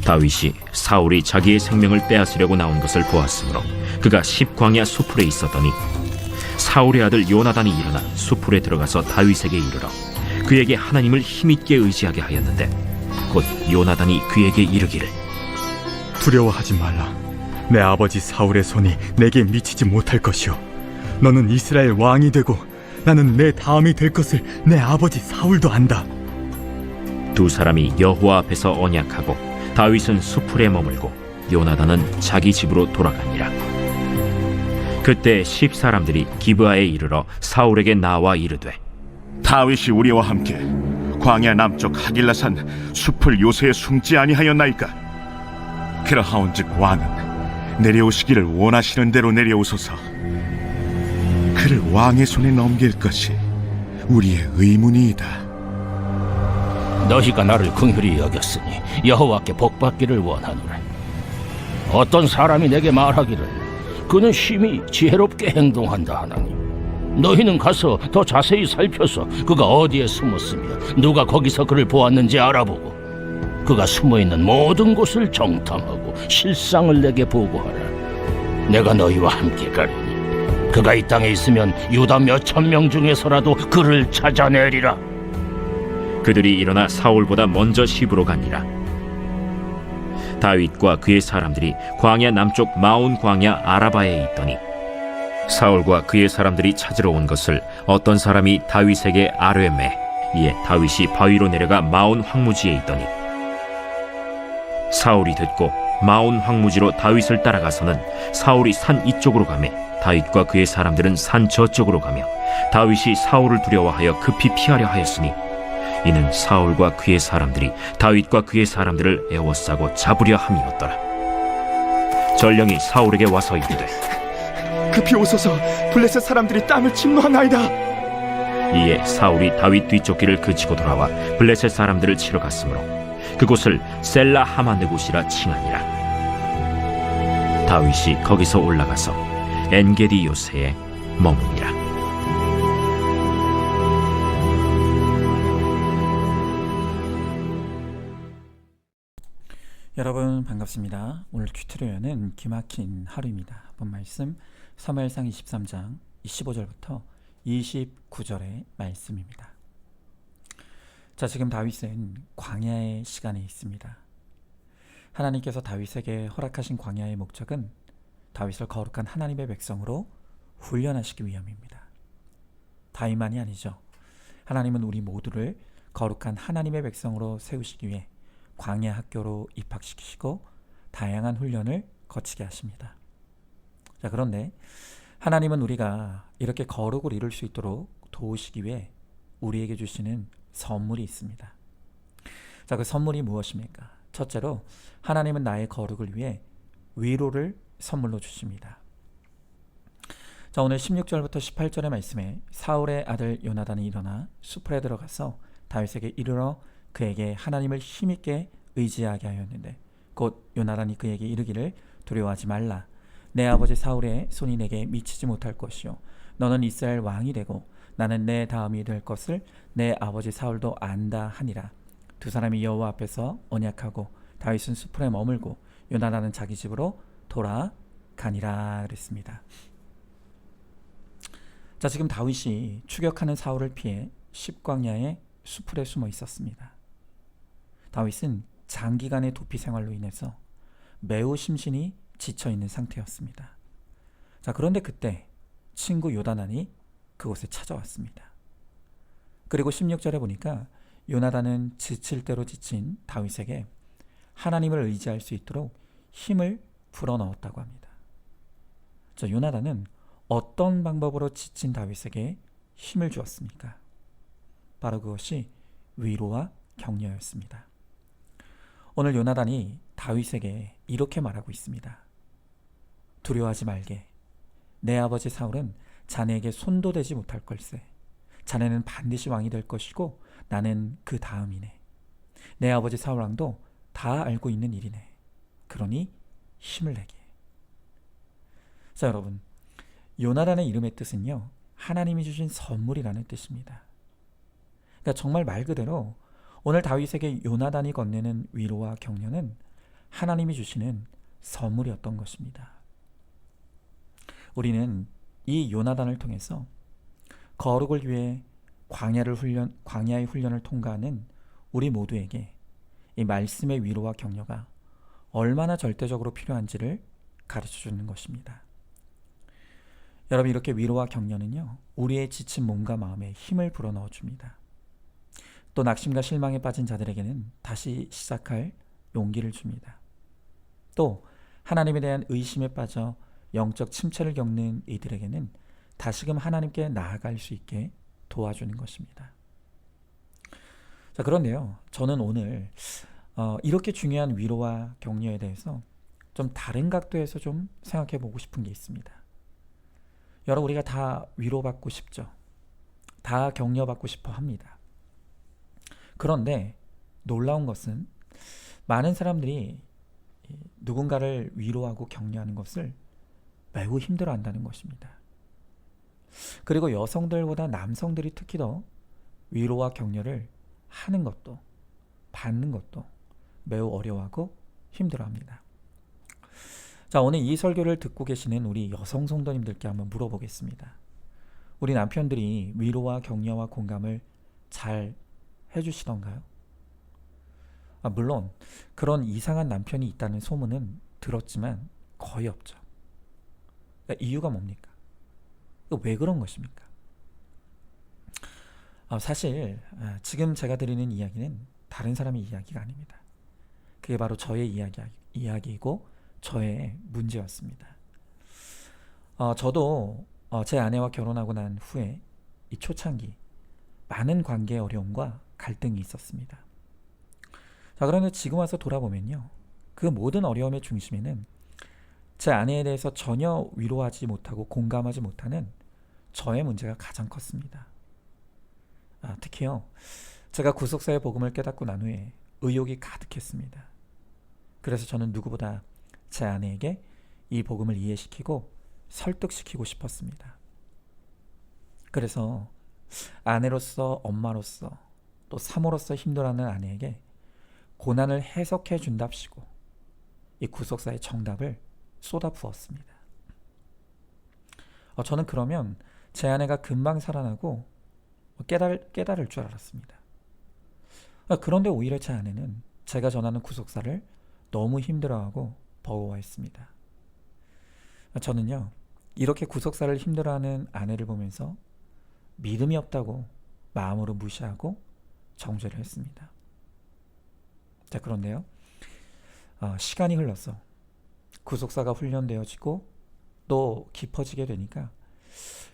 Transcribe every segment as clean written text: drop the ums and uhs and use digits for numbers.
다윗이 사울이 자기의 생명을 빼앗으려고 나온 것을 보았으므로 그가 십광야 수풀에 있었더니 사울의 아들 요나단이 일어나 수풀에 들어가서 다윗에게 이르러 그에게 하나님을 힘있게 의지하게 하였는데 곧 요나단이 그에게 이르기를 두려워하지 말라. 내 아버지 사울의 손이 내게 미치지 못할 것이요 너는 이스라엘 왕이 되고 나는 내 다음이 될 것을 내 아버지 사울도 안다. 두 사람이 여호와 앞에서 언약하고 다윗은 수풀에 머물고 요나단은 자기 집으로 돌아가니라. 그때 10사람들이 기브아에 이르러 사울에게 나와 이르되 다윗이 우리와 함께 광야 남쪽 하길라산 숲을 요새에 숨지 아니하였나이까? 그러하온즉 왕은 내려오시기를 원하시는 대로 내려오소서. 그를 왕의 손에 넘길 것이 우리의 의문이이다. 너희가 나를 긍휼히 여겼으니 여호와께 복받기를 원하노라. 어떤 사람이 내게 말하기를 그는 심히 지혜롭게 행동한다 하나니 너희는 가서 더 자세히 살펴서 그가 어디에 숨었으며 누가 거기서 그를 보았는지 알아보고 그가 숨어있는 모든 곳을 정탐하고 실상을 내게 보고하라. 내가 너희와 함께 가리니 그가 이 땅에 있으면 유다 몇천 명 중에서라도 그를 찾아내리라. 그들이 일어나 사울보다 먼저 시브로 가니라. 다윗과 그의 사람들이 광야 남쪽 마온 광야 아라바에 있더니 사울과 그의 사람들이 찾으러 온 것을 어떤 사람이 다윗에게 아뢰매. 이에 다윗이 바위로 내려가 마온 황무지에 있더니 사울이 듣고 마온 황무지로 다윗을 따라가서는 사울이 산 이쪽으로 가매 다윗과 그의 사람들은 산 저쪽으로 가며 다윗이 사울을 두려워하여 급히 피하려 하였으니 이는 사울과 그의 사람들이 다윗과 그의 사람들을 에워싸고 잡으려 함이었더라. 전령이 사울에게 와서 이르되 급히 오소서. 블레셋 사람들이 땅을 침노하나이다. 이에 사울이 다윗 뒷쫓기를 그치고 돌아와 블레셋 사람들을 치러 갔으므로 그곳을 셀라 하마느곳이라 칭하니라. 다윗이 거기서 올라가서 엔게디 요새에 머무니라. 여러분 반갑습니다. 오늘 튜토리얼은 기막힌 하루입니다. 본 말씀 사무엘상 23장 25절부터 29절의 말씀입니다. 자, 지금 다윗은 광야의 시간에 있습니다. 하나님께서 다윗에게 허락하신 광야의 목적은 다윗을 거룩한 하나님의 백성으로 훈련하시기 위함입니다. 다윗만이 아니죠. 하나님은 우리 모두를 거룩한 하나님의 백성으로 세우시기 위해 광야 학교로 입학시키시고 다양한 훈련을 거치게 하십니다. 자, 그런데 하나님은 우리가 이렇게 거룩을 이룰 수 있도록 도우시기 위해 우리에게 주시는 선물이 있습니다. 자, 그 선물이 무엇입니까? 첫째로 하나님은 나의 거룩을 위해 위로를 선물로 주십니다. 자, 오늘 16절부터 18절의 말씀에 사울의 아들 요나단이 일어나 수풀에 들어가서 다윗에게 이르러 그에게 하나님을 힘있게 의지하게 하였는데 곧 요나단이 그에게 이르기를 두려워하지 말라. 내 아버지 사울의 손이 내게 미치지 못할 것이요 너는 이스라엘 왕이 되고 나는 내 다음이 될 것을 내 아버지 사울도 안다 하니라. 두 사람이 여호와 앞에서 언약하고 다윗은 수풀에 머물고 요나단은 자기 집으로 돌아가니라 그랬습니다. 자, 지금 다윗이 추격하는 사울을 피해 십광야의 수풀에 숨어 있었습니다. 다윗은 장기간의 도피 생활로 인해서 매우 심신이 지쳐있는 상태였습니다. 자, 그런데 그때 친구 요나단이 그곳에 찾아왔습니다. 그리고 16절에 보니까 요나단은 지칠 대로 지친 다윗에게 하나님을 의지할 수 있도록 힘을 불어넣었다고 합니다. 자, 요나단은 어떤 방법으로 지친 다윗에게 힘을 주었습니까? 바로 그것이 위로와 격려였습니다. 오늘 요나단이 다윗에게 이렇게 말하고 있습니다. 두려워하지 말게. 내 아버지 사울은 자네에게 손도 대지 못할 걸세. 자네는 반드시 왕이 될 것이고 나는 그 다음이네. 내 아버지 사울 왕도 다 알고 있는 일이네. 그러니 힘을 내게. 자, 여러분, 요나단의 이름의 뜻은요, 하나님이 주신 선물이라는 뜻입니다. 그러니까 정말 말 그대로 오늘 다윗에게 요나단이 건네는 위로와 격려는 하나님이 주시는 선물이었던 것입니다. 우리는 이 요나단을 통해서 거룩을 위해 광야의 훈련을 통과하는 우리 모두에게 이 말씀의 위로와 격려가 얼마나 절대적으로 필요한지를 가르쳐 주는 것입니다. 여러분, 이렇게 위로와 격려는요, 우리의 지친 몸과 마음에 힘을 불어넣어 줍니다. 또 낙심과 실망에 빠진 자들에게는 다시 시작할 용기를 줍니다. 또 하나님에 대한 의심에 빠져 영적 침체를 겪는 이들에게는 다시금 하나님께 나아갈 수 있게 도와주는 것입니다. 자, 그런데요, 저는 오늘 이렇게 중요한 위로와 격려에 대해서 좀 다른 각도에서 좀 생각해 보고 싶은 게 있습니다. 여러분, 우리가 다 위로받고 싶죠. 다 격려받고 싶어 합니다. 그런데 놀라운 것은 많은 사람들이 누군가를 위로하고 격려하는 것을 매우 힘들어한다는 것입니다. 그리고 여성들보다 남성들이 특히 더 위로와 격려를 하는 것도 받는 것도 매우 어려워하고 힘들어합니다. 자, 오늘 이 설교를 듣고 계시는 우리 여성 성도님들께 한번 물어보겠습니다. 우리 남편들이 위로와 격려와 공감을 잘 해주시던가요? 물론 그런 이상한 남편이 있다는 소문은 들었지만 거의 없죠. 이유가 뭡니까? 왜 그런 것입니까? 사실 지금 제가 드리는 이야기는 다른 사람의 이야기가 아닙니다. 그게 바로 저의 이야기이고 저의 문제였습니다. 저도 제 아내와 결혼하고 난 후에 이 초창기 많은 관계의 어려움과 갈등이 있었습니다. 자, 그런데 지금 와서 돌아보면요, 그 모든 어려움의 중심에는 제 아내에 대해서 전혀 위로하지 못하고 공감하지 못하는 저의 문제가 가장 컸습니다. 특히요, 제가 구속사의 복음을 깨닫고 난 후에 의욕이 가득했습니다. 그래서 저는 누구보다 제 아내에게 이 복음을 이해시키고 설득시키고 싶었습니다. 그래서 아내로서, 엄마로서, 또 사모로서 힘들어하는 아내에게 고난을 해석해 준답시고 이 구속사의 정답을 쏟아부었습니다. 저는 그러면 제 아내가 금방 살아나고 깨달을 줄 알았습니다. 그런데 오히려 제 아내는 제가 전하는 구속사를 너무 힘들어하고 버거워했습니다. 저는요, 이렇게 구속사를 힘들어하는 아내를 보면서 믿음이 없다고 마음으로 무시하고 정죄를 했습니다. 자, 그런데요, 시간이 흘러서 구속사가 훈련되어지고 또 깊어지게 되니까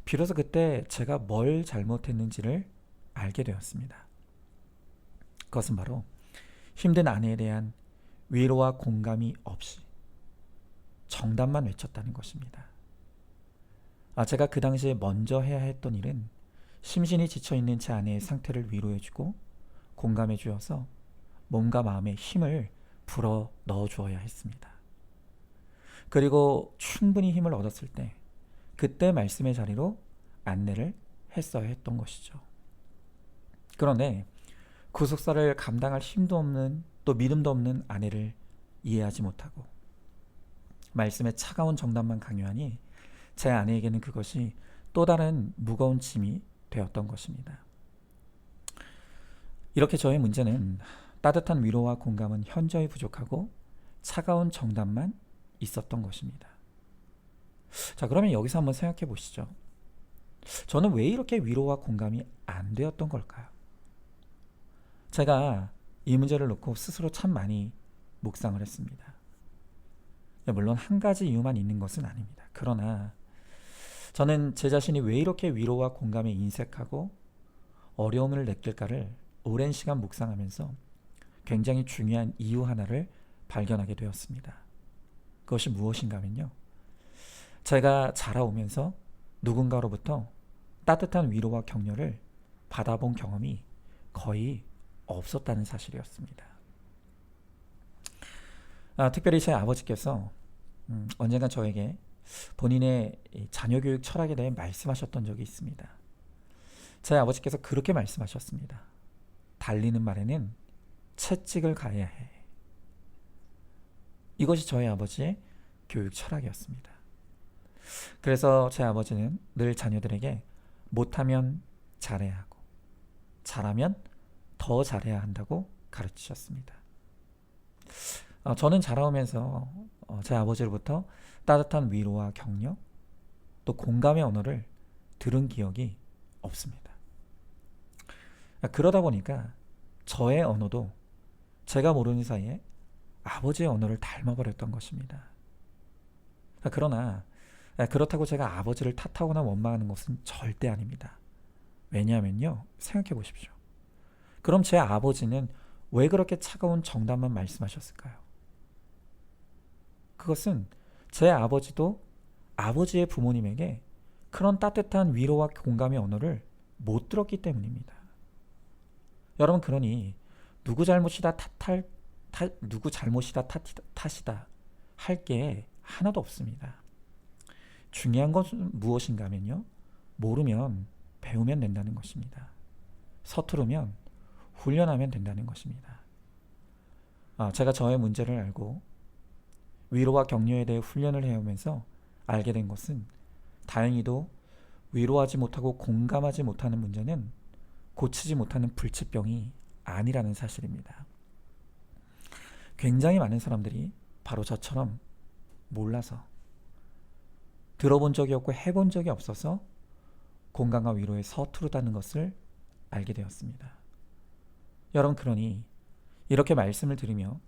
비로소 그때 제가 뭘 잘못했는지를 알게 되었습니다. 그것은 바로 힘든 아내에 대한 위로와 공감이 없이 정답만 외쳤다는 것입니다. 제가 그 당시에 먼저 해야 했던 일은 심신이 지쳐있는 제 아내의 상태를 위로해주고 공감해 주어서 몸과 마음에 힘을 불어 넣어 주어야 했습니다. 그리고 충분히 힘을 얻었을 때 그때 말씀의 자리로 안내를 했어야 했던 것이죠. 그런데 구속사를 감당할 힘도 없는, 또 믿음도 없는 아내를 이해하지 못하고 말씀의 차가운 정답만 강요하니 제 아내에게는 그것이 또 다른 무거운 짐이 되었던 것입니다. 이렇게 저의 문제는 따뜻한 위로와 공감은 현저히 부족하고 차가운 정답만 있었던 것입니다. 자, 그러면 여기서 한번 생각해 보시죠. 저는 왜 이렇게 위로와 공감이 안 되었던 걸까요? 제가 이 문제를 놓고 스스로 참 많이 묵상을 했습니다. 물론 한 가지 이유만 있는 것은 아닙니다. 그러나 저는 제 자신이 왜 이렇게 위로와 공감에 인색하고 어려움을 느낄까를 오랜 시간 묵상하면서 굉장히 중요한 이유 하나를 발견하게 되었습니다. 그것이 무엇인가 하면요, 제가 자라오면서 누군가로부터 따뜻한 위로와 격려를 받아본 경험이 거의 없었다는 사실이었습니다. 특별히 제 아버지께서 언젠가 저에게 본인의 자녀 교육 철학에 대해 말씀하셨던 적이 있습니다. 제 아버지께서 그렇게 말씀하셨습니다. 달리는 말에는 채찍을 가야 해. 이것이 저희 아버지의 교육 철학이었습니다. 그래서 제 아버지는 늘 자녀들에게 못하면 잘해야 하고 잘하면 더 잘해야 한다고 가르치셨습니다. 저는 자라오면서 제 아버지로부터 따뜻한 위로와 격려 또 공감의 언어를 들은 기억이 없습니다. 그러다 보니까 저의 언어도 제가 모르는 사이에 아버지의 언어를 닮아버렸던 것입니다. 그러나 그렇다고 제가 아버지를 탓하거나 원망하는 것은 절대 아닙니다. 왜냐하면요, 생각해 보십시오. 그럼 제 아버지는 왜 그렇게 차가운 정답만 말씀하셨을까요? 그것은 제 아버지도 아버지의 부모님에게 그런 따뜻한 위로와 공감의 언어를 못 들었기 때문입니다. 여러분, 그러니 누구 잘못이다 탓이다 할 게 하나도 없습니다. 중요한 것은 무엇인가 하면요, 모르면 배우면 된다는 것입니다. 서투르면 훈련하면 된다는 것입니다. 제가 저의 문제를 알고 위로와 격려에 대해 훈련을 해오면서 알게 된 것은 다행히도 위로하지 못하고 공감하지 못하는 문제는 고치지 못하는 불치병이 아니라는 사실입니다. 굉장히 많은 사람들이 바로 저처럼 몰라서 들어본 적이 없고 해본 적이 없어서 공감과 위로에 서투르다는 것을 알게 되었습니다. 여러분, 그러니 이렇게 말씀을 드리며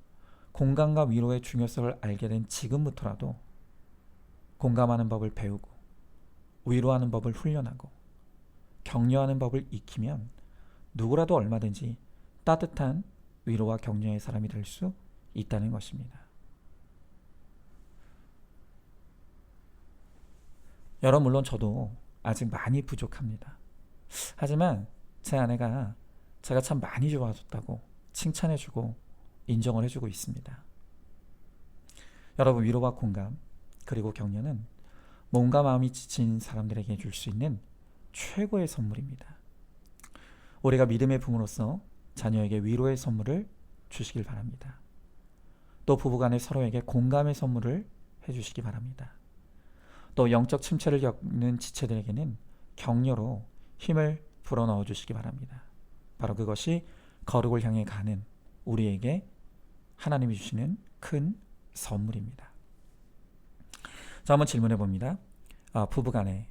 공감과 위로의 중요성을 알게 된 지금부터라도 공감하는 법을 배우고 위로하는 법을 훈련하고 격려하는 법을 익히면 누구라도 얼마든지 따뜻한 위로와 격려의 사람이 될 수 있다는 것입니다. 여러분, 물론 저도 아직 많이 부족합니다. 하지만 제 아내가 제가 참 많이 좋아졌다고 칭찬해주고 인정을 해주고 있습니다. 여러분, 위로와 공감 그리고 격려는 몸과 마음이 지친 사람들에게 줄 수 있는 최고의 선물입니다. 우리가 믿음의 부모로서 자녀에게 위로의 선물을 주시길 바랍니다. 또 부부간에 서로에게 공감의 선물을 해주시기 바랍니다. 또 영적 침체를 겪는 지체들에게는 격려로 힘을 불어넣어 주시기 바랍니다. 바로 그것이 거룩을 향해 가는 우리에게 하나님이 주시는 큰 선물입니다. 자, 한번 질문해 봅니다. 부부간에,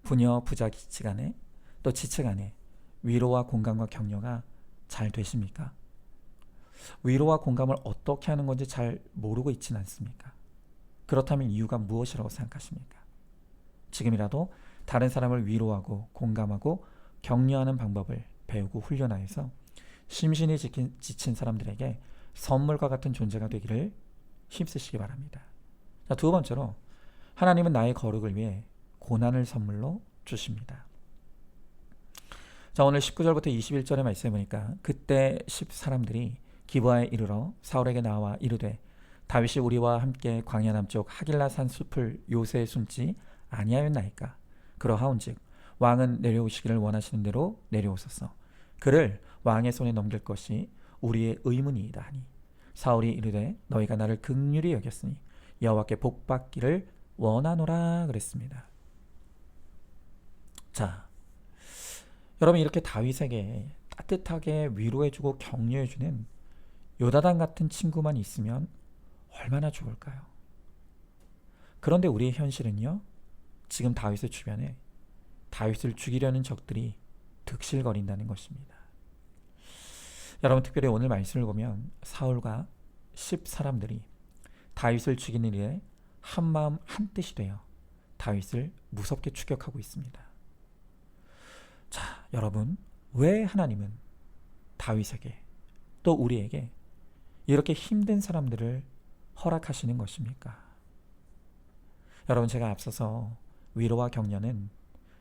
부녀 부자 지간에, 또 지체간에 위로와 공감과 격려가 잘 되십니까? 위로와 공감을 어떻게 하는 건지 잘 모르고 있지는 않습니까? 그렇다면 이유가 무엇이라고 생각하십니까? 지금이라도 다른 사람을 위로하고 공감하고 격려하는 방법을 배우고 훈련하여서 심신이 지친 사람들에게 선물과 같은 존재가 되기를 힘쓰시기 바랍니다. 자, 두 번째로, 하나님은 나의 거룩을 위해 고난을 선물로 주십니다. 자, 오늘 19절부터 21절의 말씀에 보니까 그때 10사람들이 기브아에 이르러 사울에게 나와 이르되 다윗이 우리와 함께 광야 남쪽 하길라 산 숲을 요새에 숨지 아니하였나이까? 그러하온즉 왕은 내려오시기를 원하시는 대로 내려오소서. 그를 왕의 손에 넘길 것이 우리의 의문이이다 하니 사울이 이르되 너희가 나를 긍휼히 여겼으니 여호와께 복받기를 원하노라 그랬습니다. 자, 여러분, 이렇게 다윗에게 따뜻하게 위로해주고 격려해주는 요나단 같은 친구만 있으면 얼마나 좋을까요? 그런데 우리의 현실은요, 지금 다윗의 주변에 다윗을 죽이려는 적들이 득실거린다는 것입니다. 여러분, 특별히 오늘 말씀을 보면 사울과 10사람들이 다윗을 죽이는 일에 한마음 한뜻이 되어 다윗을 무섭게 추격하고 있습니다. 자, 여러분, 왜 하나님은 다윗에게 또 우리에게 이렇게 힘든 사람들을 허락하시는 것입니까? 여러분, 제가 앞서서 위로와 격려는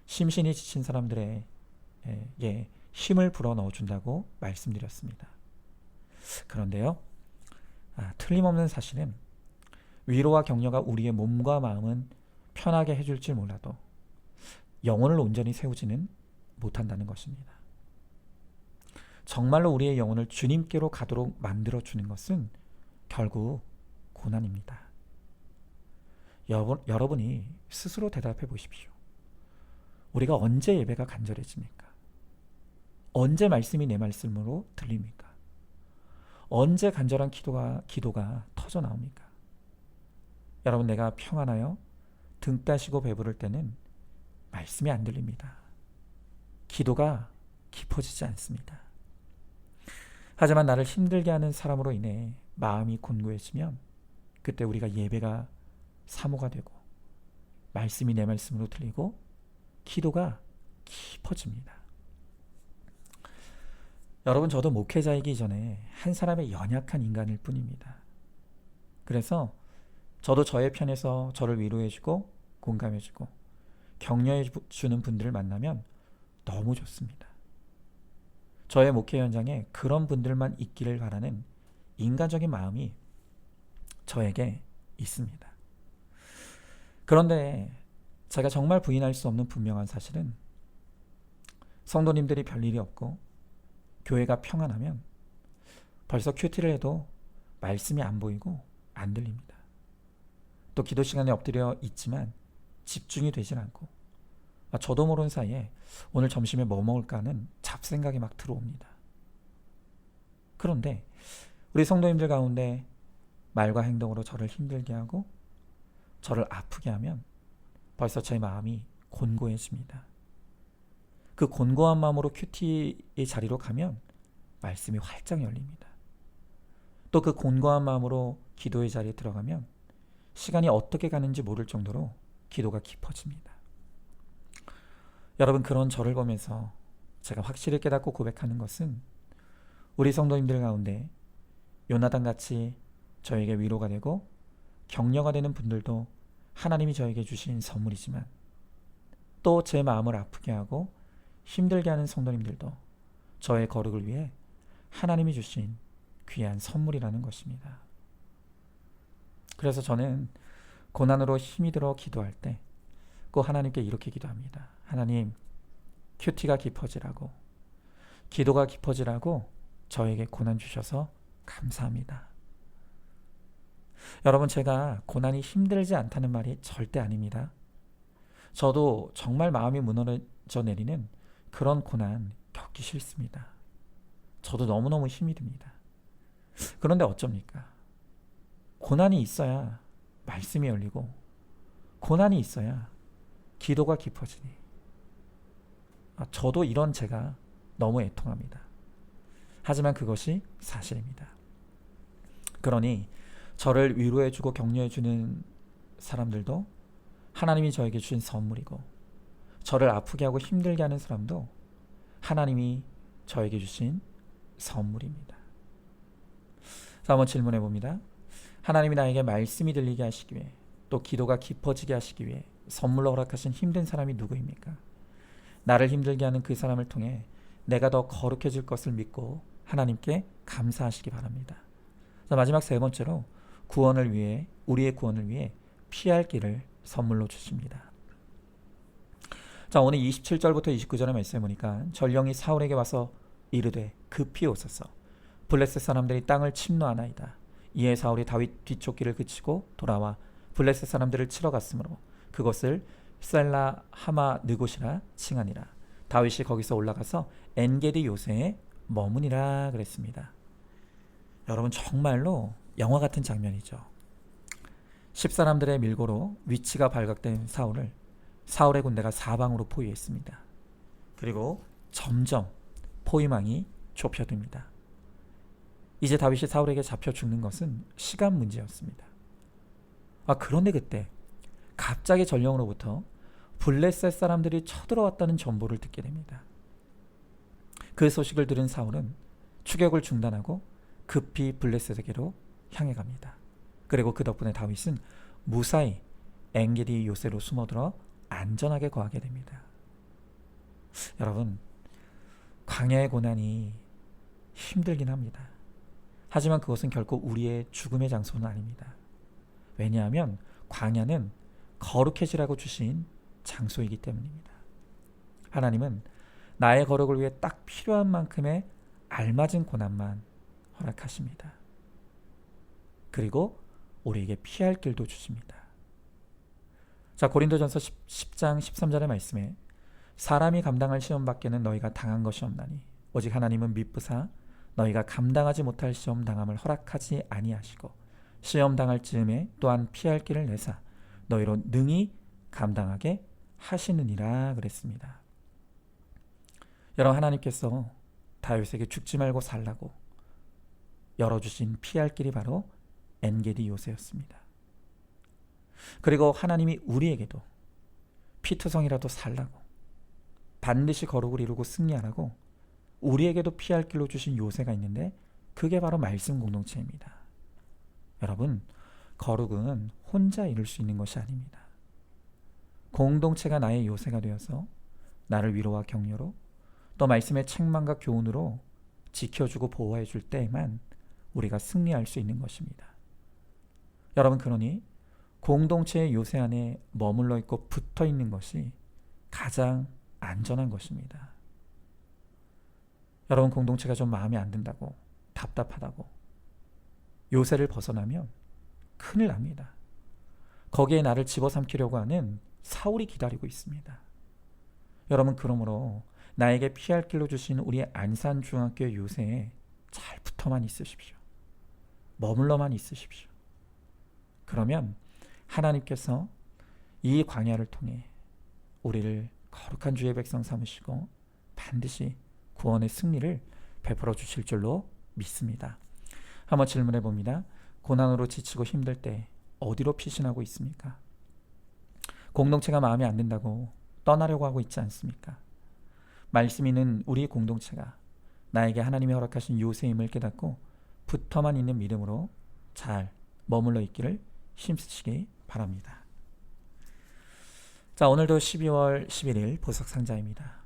심신이 지친 사람들에게 힘을 불어넣어 준다고 말씀드렸습니다. 그런데요, 틀림없는 사실은 위로와 격려가 우리의 몸과 마음은 편하게 해줄지 몰라도 영혼을 온전히 세우지는 못한다는 것입니다. 정말로 우리의 영혼을 주님께로 가도록 만들어주는 것은 결국 고난입니다. 여러분이 스스로 대답해 보십시오. 우리가 언제 예배가 간절해집니까? 언제 말씀이 내 말씀으로 들립니까? 언제 간절한 기도가 터져 나옵니까? 여러분, 내가 평안하여 등 따시고 배부를 때는 말씀이 안 들립니다. 기도가 깊어지지 않습니다. 하지만 나를 힘들게 하는 사람으로 인해 마음이 곤고해지면 그때 우리가 예배가 사모가 되고 말씀이 내 말씀으로 들리고 기도가 깊어집니다. 여러분, 저도 목회자이기 전에 한 사람의 연약한 인간일 뿐입니다. 그래서 저도 저의 편에서 저를 위로해주고 공감해주고 격려해주는 분들을 만나면 너무 좋습니다. 저의 목회 현장에 그런 분들만 있기를 바라는 인간적인 마음이 저에게 있습니다. 그런데 제가 정말 부인할 수 없는 분명한 사실은 성도님들이 별일이 없고 교회가 평안하면 벌써 큐티를 해도 말씀이 안 보이고 안 들립니다. 또 기도 시간에 엎드려 있지만 집중이 되질 않고 저도 모르는 사이에 오늘 점심에 뭐 먹을까 하는 잡생각이 막 들어옵니다. 그런데 우리 성도님들 가운데 말과 행동으로 저를 힘들게 하고 저를 아프게 하면 벌써 제 마음이 곤고해집니다. 그 곤고한 마음으로 큐티의 자리로 가면 말씀이 활짝 열립니다. 또 그 곤고한 마음으로 기도의 자리에 들어가면 시간이 어떻게 가는지 모를 정도로 기도가 깊어집니다. 여러분, 그런 저를 보면서 제가 확실히 깨닫고 고백하는 것은 우리 성도님들 가운데 요나단 같이 저에게 위로가 되고 격려가 되는 분들도 하나님이 저에게 주신 선물이지만 또 제 마음을 아프게 하고 힘들게 하는 성도님들도 저의 거룩을 위해 하나님이 주신 귀한 선물이라는 것입니다. 그래서 저는 고난으로 힘이 들어 기도할 때 꼭 하나님께 이렇게 기도합니다. 하나님, 큐티가 깊어지라고, 기도가 깊어지라고 저에게 고난 주셔서 감사합니다. 여러분, 제가 고난이 힘들지 않다는 말이 절대 아닙니다. 저도 정말 마음이 무너져 내리는 그런 고난 겪기 싫습니다. 저도 너무너무 힘이 듭니다. 그런데 어쩝니까? 고난이 있어야 말씀이 열리고 고난이 있어야 기도가 깊어지니 저도 이런 제가 너무 애통합니다. 하지만 그것이 사실입니다. 그러니 저를 위로해주고 격려해주는 사람들도 하나님이 저에게 주신 선물이고 저를 아프게 하고 힘들게 하는 사람도 하나님이 저에게 주신 선물입니다. 그래서 한번 질문해 봅니다. 하나님이 나에게 말씀이 들리게 하시기 위해 또 기도가 깊어지게 하시기 위해 선물로 허락하신 힘든 사람이 누구입니까? 나를 힘들게 하는 그 사람을 통해 내가 더 거룩해질 것을 믿고 하나님께 감사하시기 바랍니다. 마지막 세 번째로 구원을 위해, 우리의 구원을 위해 피할 길을 선물로 주십니다. 자, 오늘 27절부터 29절의 말씀에 보니까 전령이 사울에게 와서 이르되 급히 오소서, 블레셋 사람들이 땅을 침노하나이다. 이에 사울이 다윗 뒤쫓기를 그치고 돌아와 블레셋 사람들을 치러 갔으므로 그것을 셀라 하마 느곳이라 칭하니라. 다윗이 거기서 올라가서 엔게디 요새에 머무니라 그랬습니다. 여러분, 정말로 영화 같은 장면이죠. 10사람들의 밀고로 위치가 발각된 사울의 군대가 사방으로 포위했습니다. 그리고 점점 포위망이 좁혀듭니다. 이제 다윗이 사울에게 잡혀 죽는 것은 시간 문제였습니다. 그런데 그때 갑자기 전령으로부터 블레셋 사람들이 쳐들어왔다는 정보를 듣게 됩니다. 그 소식을 들은 사울은 추격을 중단하고 급히 블레셋에게로 향해 갑니다. 그리고 그 덕분에 다윗은 무사히 엔게디 요새로 숨어들어 안전하게 거하게 됩니다. 여러분, 광야의 고난이 힘들긴 합니다. 하지만 그것은 결코 우리의 죽음의 장소는 아닙니다. 왜냐하면 광야는 거룩해지라고 주신 장소이기 때문입니다. 하나님은 나의 거룩을 위해 딱 필요한 만큼의 알맞은 고난만 허락하십니다. 그리고 우리에게 피할 길도 주십니다. 자, 고린도전서 10장 13절의 말씀에 사람이 감당할 시험 밖에는 너희가 당한 것이 없나니 오직 하나님은 미쁘사 너희가 감당하지 못할 시험 당함을 허락하지 아니하시고 시험 당할 즈음에 또한 피할 길을 내사 너희로 능히 감당하게 하시느니라 그랬습니다. 여러분, 하나님께서 다윗에게 죽지 말고 살라고 열어주신 피할 길이 바로 엔게디 요새였습니다. 그리고 하나님이 우리에게도 피투성이라도 살라고 반드시 거룩을 이루고 승리하라고 우리에게도 피할 길로 주신 요새가 있는데 그게 바로 말씀 공동체입니다. 여러분, 거룩은 혼자 이룰 수 있는 것이 아닙니다. 공동체가 나의 요새가 되어서 나를 위로와 격려로 또 말씀의 책망과 교훈으로 지켜주고 보호해 줄 때에만 우리가 승리할 수 있는 것입니다. 여러분, 그러니 공동체의 요새 안에 머물러 있고 붙어 있는 것이 가장 안전한 것입니다. 여러분, 공동체가 좀 마음에 안 든다고 답답하다고 요새를 벗어나면 큰일 납니다. 거기에 나를 집어삼키려고 하는 사울이 기다리고 있습니다. 여러분, 그러므로 나에게 피할 길로 주신 우리 안산중학교 요새에 잘 붙어만 있으십시오. 머물러만 있으십시오. 그러면 하나님께서 이 광야를 통해 우리를 거룩한 주의 백성 삼으시고 반드시 구원의 승리를 베풀어 주실 줄로 믿습니다. 한번 질문해 봅니다. 고난으로 지치고 힘들 때 어디로 피신하고 있습니까? 공동체가 마음에 안 든다고 떠나려고 하고 있지 않습니까? 말씀 있는 우리 공동체가 나에게 하나님이 허락하신 요새임을 깨닫고 붙어만 있는 믿음으로 잘 머물러 있기를 힘쓰시기 바랍니다. 자, 오늘도 12월 11일 보석상자입니다.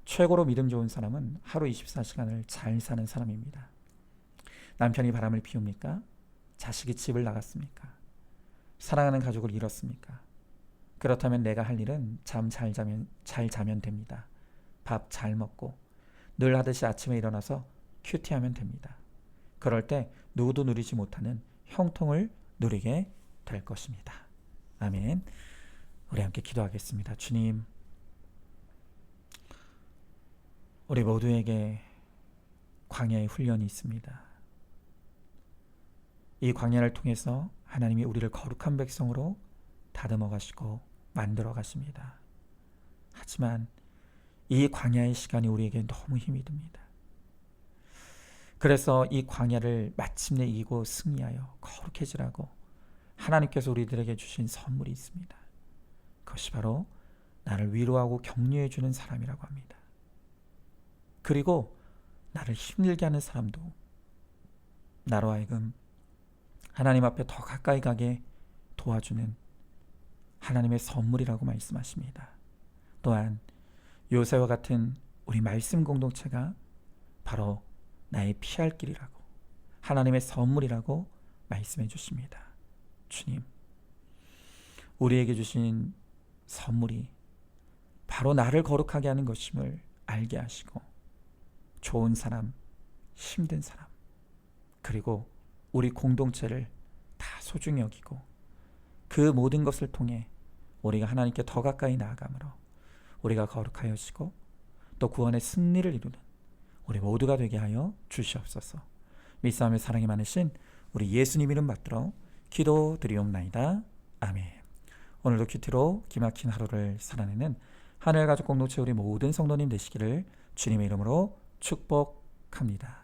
최고로 믿음 좋은 사람은 하루 24시간을 잘 사는 사람입니다. 남편이 바람을 피웁니까? 자식이 집을 나갔습니까? 사랑하는 가족을 잃었습니까? 그렇다면 내가 할 일은 잠 잘 자면 됩니다. 밥 잘 먹고 늘 하듯이 아침에 일어나서 큐티하면 됩니다. 그럴 때 누구도 누리지 못하는 형통을 누리게 될 것입니다. 아멘. 우리 함께 기도하겠습니다. 주님, 우리 모두에게 광야의 훈련이 있습니다. 이 광야를 통해서 하나님이 우리를 거룩한 백성으로 다듬어 가시고 만들어 가십니다. 하지만 이 광야의 시간이 우리에게 너무 힘이 듭니다. 그래서 이 광야를 마침내 이기고 승리하여 거룩해지라고 하나님께서 우리들에게 주신 선물이 있습니다. 그것이 바로 나를 위로하고 격려해 주는 사람이라고 합니다. 그리고 나를 힘들게 하는 사람도 나로 하여금 하나님 앞에 더 가까이 가게 도와주는 하나님의 선물이라고 말씀하십니다. 또한 요새와 같은 우리 말씀 공동체가 바로 나의 피할 길이라고 하나님의 선물이라고 말씀해 주십니다. 주님, 우리에게 주신 선물이 바로 나를 거룩하게 하는 것임을 알게 하시고 좋은 사람, 힘든 사람, 그리고 우리 공동체를 다 소중히 여기고 그 모든 것을 통해 우리가 하나님께 더 가까이 나아가므로 우리가 거룩하여지고 또 구원의 승리를 이루는 우리 모두가 되게 하여 주시옵소서. 믿사오며 사랑이 많으신 우리 예수님 이름 받들어 기도드리옵나이다. 아멘. 오늘도 큐티로 기막힌 하루를 살아내는 하늘가족 공동체 우리 모든 성도님 되시기를 주님의 이름으로 축복합니다.